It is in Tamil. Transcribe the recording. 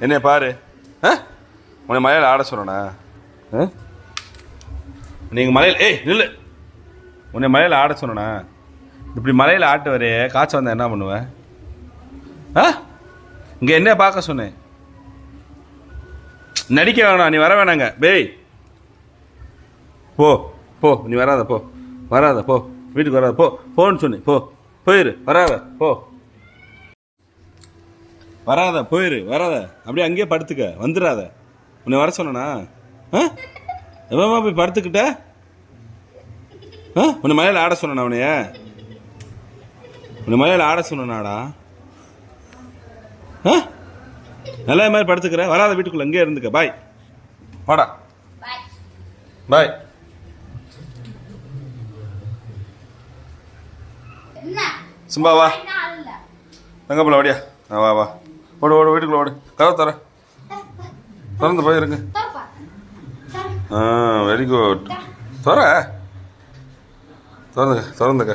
என்னைய பாரு. உன்னை மலையில் ஆட சொன்னா? நீங்கள் மலையில் நில்லு. உன்னை மலையில் ஆட சொன்னா? இப்படி மலையில் ஆட்டு வரையே காய்ச்சல் வந்தால் என்ன பண்ணுவேன்? இங்கே என்ன பார்க்க சொன்னேன்? நடிக்க வேணாம், நீ வர வேணாங்க. பேய் போ போ, நீ வராத போ, வராத போ, வீட்டுக்கு வராத போ, போன்னு சொன்னி போ, போயிரு, வராத போ, வராத போயிரு, வராத அப்படியே அங்கேயே படுத்துக்க, வந்துடாத. உன்னை வர சொன்னா? எவ்வளோ போய் படுத்துக்கிட்ட? உன்னை மலையில் ஆட சொன்னா? உன்னை மலையில் ஆட சொன்னாடா? நல்ல மாதிரி படுத்துக்கிற, வராத வீட்டுக்குள்ள அங்கேயே இருந்துக்க. பாய், வாடா, பாய். சும்மா வா, தங்கப்பிள்ள ஓடியா, வா வா, ஓடு ஓடு, வீட்டுக்குள்ள ஓடு, கதவு தர திறந்து போயிருங்க. Very good. திறந்துக்க.